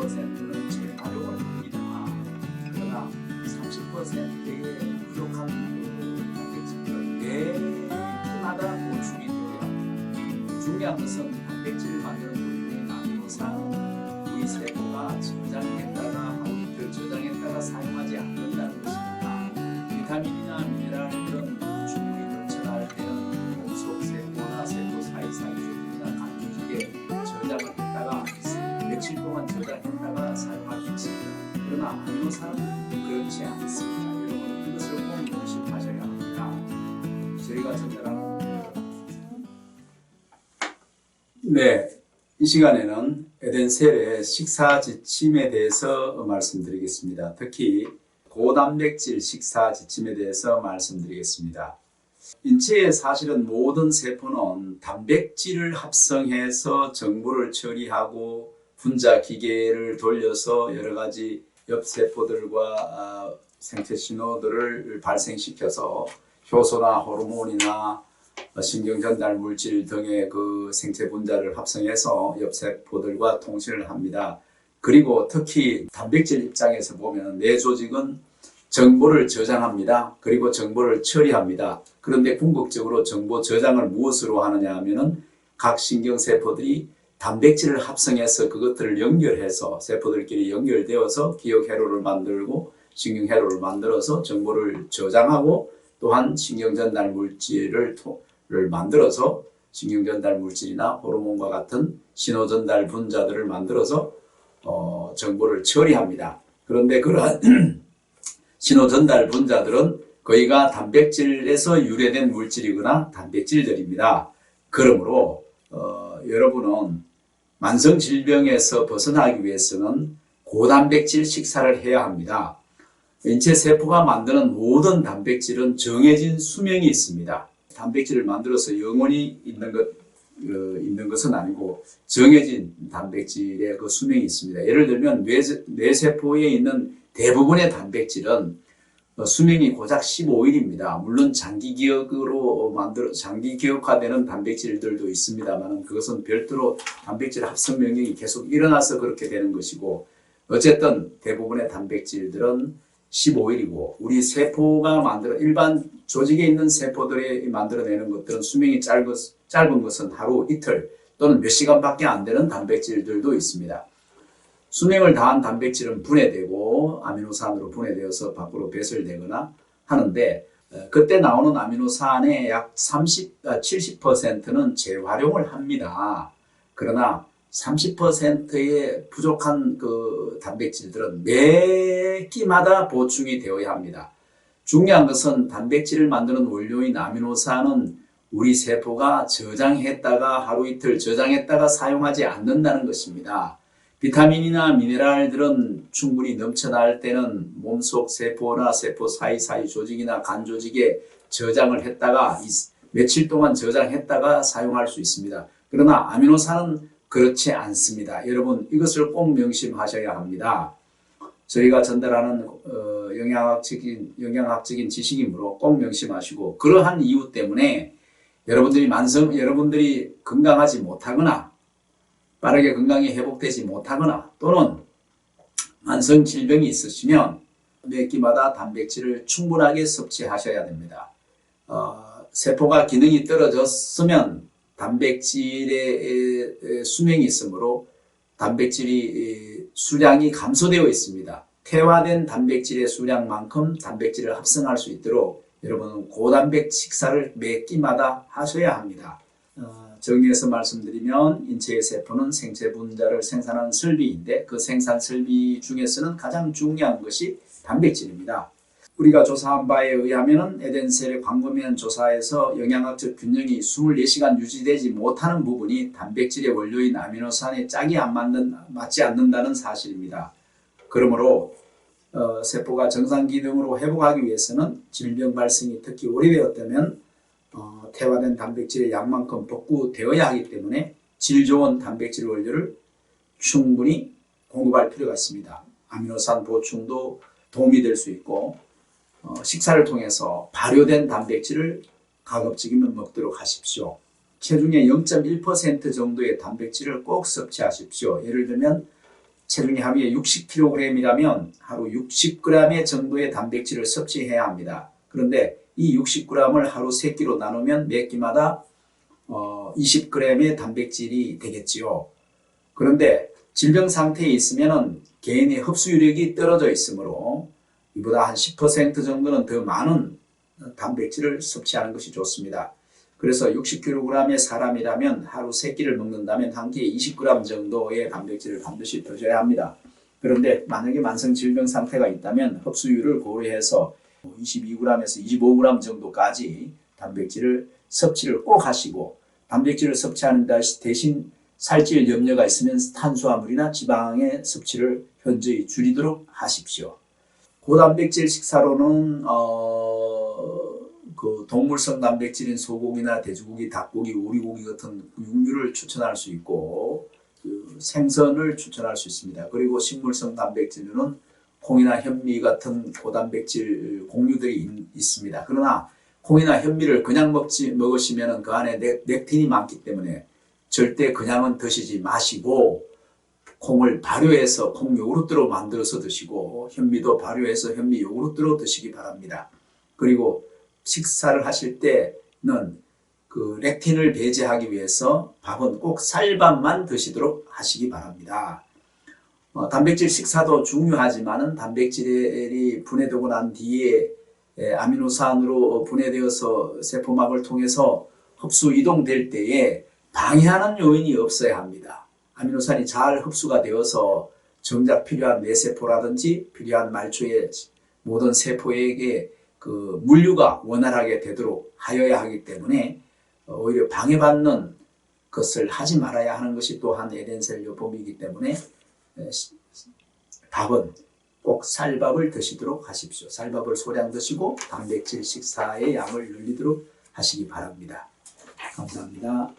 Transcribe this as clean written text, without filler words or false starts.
30%는 재활용을 합니다. 그러나 30%의 부족한 단백질은 매끼마다 보충이 되어야 합니다. 중요한 것은 단백질을 만드는 우리의 아미노산 우리 세포가 저장했다가 하루 이틀 저장했다가 사용하지 않는다는 것입니다. 비타민이나 미네랄들은 충분히 넘쳐날 때는 몸속 세포나 세포 사이사이 조직이나 간 조직에 저장을 했다가 며칠 동안 저장했다가 사용할 수 있습니다. 그러나 아미노산은 그렇지 않습니다. 여러분 이것을 꼭 명심하셔야 합니다. 저희가 전달하는 이 시간에는 에덴셀의 식사 지침에 대해서 말씀드리겠습니다. 특히 고단백질 식사 지침에 대해서 말씀드리겠습니다. 인체의 사실은 모든 세포는 단백질을 합성해서 정보를 처리하고 분자 기계를 돌려서 여러 가지 옆 세포들과 생체 신호들을 발생시켜서 효소나 호르몬이나 신경 전달 물질 등의 그 생체 분자를 합성해서 옆 세포들과 통신을 합니다. 그리고 특히 단백질 입장에서 보면 내 조직은 정보를 저장합니다. 그리고 정보를 처리합니다. 그런데 궁극적으로 정보 저장을 무엇으로 하느냐 하면은 각 신경세포들이 단백질을 합성해서 그것들을 연결해서 세포들끼리 연결되어서 기억 회로를 만들고 신경 회로를 만들어서 정보를 저장하고 또한 신경 전달 물질을 만들어서 신경 전달 물질이나 호르몬과 같은 신호 전달 분자들을 만들어서 정보를 처리합니다. 그런데 그러한 신호 전달 분자들은 거의가 단백질에서 유래된 물질이거나 단백질들입니다. 그러므로 여러분은 만성 질병에서 벗어나기 위해서는 고단백질 식사를 해야 합니다. 인체 세포가 만드는 모든 단백질은 정해진 수명이 있습니다. 단백질을 만들어서 영원히 있는 것은 아니고 정해진 단백질의 그 수명이 있습니다. 예를 들면 뇌세포에 있는 대부분의 단백질은 수명이 고작 15일입니다. 물론 장기 기억화되는 단백질들도 있습니다만 그것은 별도로 단백질 합성 명령이 계속 일어나서 그렇게 되는 것이고 어쨌든 대부분의 단백질들은 15일이고 우리 세포가 일반 조직에 있는 세포들이 만들어내는 것들은 수명이 짧은 것은 하루 이틀 또는 몇 시간밖에 안 되는 단백질들도 있습니다. 수명을 다한 단백질은 분해되고 아미노산으로 분해되어서 밖으로 배설되거나 하는데 그때 나오는 아미노산의 약 70%는 재활용을 합니다. 그러나 30%의 부족한 그 단백질들은 매 끼마다 보충이 되어야 합니다. 중요한 것은 단백질을 만드는 원료인 아미노산은 우리 세포가 저장했다가 하루 이틀 저장했다가 사용하지 않는다는 것입니다. 비타민이나 미네랄들은 충분히 넘쳐날 때는 몸속 세포나 세포 사이사이 조직이나 간 조직에 저장을 했다가 며칠 동안 저장했다가 사용할 수 있습니다. 그러나 아미노산은 그렇지 않습니다. 여러분 이것을 꼭 명심하셔야 합니다. 저희가 전달하는 영양학적인 지식이므로 꼭 명심하시고 그러한 이유 때문에 여러분들이 건강하지 못하거나 빠르게 건강이 회복되지 못하거나 또는 만성 질병이 있으시면 매 끼마다 단백질을 충분하게 섭취하셔야 됩니다. 세포가 기능이 떨어졌으면 단백질의 수명이 있으므로 단백질이 수량이 감소되어 있습니다. 퇴화된 단백질의 수량만큼 단백질을 합성할 수 있도록 여러분은 고단백 식사를 매 끼마다 하셔야 합니다. 정리해서 말씀드리면 인체의 세포는 생체 분자를 생산하는 설비인데 그 생산 설비 중에서는 가장 중요한 것이 단백질입니다. 우리가 조사한 바에 의하면 에덴셀의 광범위한 조사에서 영양학적 균형이 24시간 유지되지 못하는 부분이 단백질의 원료인 아미노산의 짝이 맞지 않는다는 사실입니다. 그러므로 세포가 정상 기능으로 회복하기 위해서는 질병 발생이 특히 오래되었다면 퇴화된 단백질의 양만큼 복구되어야 하기 때문에 질 좋은 단백질 원료를 충분히 공급할 필요가 있습니다. 아미노산 보충도 도움이 될 수 있고 식사를 통해서 발효된 단백질을 가급적이면 먹도록 하십시오. 체중의 0.1% 정도의 단백질을 꼭 섭취하십시오. 예를 들면 체중이 하루에 60kg이라면 하루 60g의 정도의 단백질을 섭취해야 합니다. 그런데 이 60g을 하루 3끼로 나누면 매 끼마다 20g의 단백질이 되겠지요. 그런데 질병 상태에 있으면 개인의 흡수율이 떨어져 있으므로 이보다 한 10% 정도는 더 많은 단백질을 섭취하는 것이 좋습니다. 그래서 60kg의 사람이라면 하루 3끼를 먹는다면 한 끼에 20g 정도의 단백질을 반드시 드셔야 합니다. 그런데 만약에 만성 질병 상태가 있다면 흡수율을 고려해서 22g에서 25g 정도까지 단백질을 섭취를 꼭 하시고, 단백질을 섭취하는 대신 살찔 염려가 있으면 탄수화물이나 지방의 섭취를 현저히 줄이도록 하십시오. 고단백질 식사로는 그 동물성 단백질인 소고기나 돼지고기, 닭고기, 오리고기 같은 육류를 추천할 수 있고, 그 생선을 추천할 수 있습니다. 그리고 식물성 단백질로는 콩이나 현미 같은 고단백질 곡류들이 있습니다. 그러나 콩이나 현미를 그냥 먹으시면 그 안에 렉틴이 많기 때문에 절대 그냥은 드시지 마시고, 콩을 발효해서 콩 요구르트로 만들어서 드시고, 현미도 발효해서 현미 요구르트로 드시기 바랍니다. 그리고 식사를 하실 때는 그 렉틴을 배제하기 위해서 밥은 꼭 쌀밥만 드시도록 하시기 바랍니다. 단백질 식사도 중요하지만 단백질이 분해되고 난 뒤에 아미노산으로 분해되어서 세포막을 통해서 흡수 이동될 때에 방해하는 요인이 없어야 합니다. 아미노산이 잘 흡수가 되어서 정작 필요한 뇌세포라든지 필요한 말초의 모든 세포에게 그 물류가 원활하게 되도록 하여야 하기 때문에 오히려 방해받는 것을 하지 말아야 하는 것이 또한 에덴셀 요법이기 때문에 밥은 꼭 쌀밥을 드시도록 하십시오. 쌀밥을 소량 드시고 단백질 식사의 양을 늘리도록 하시기 바랍니다. 감사합니다.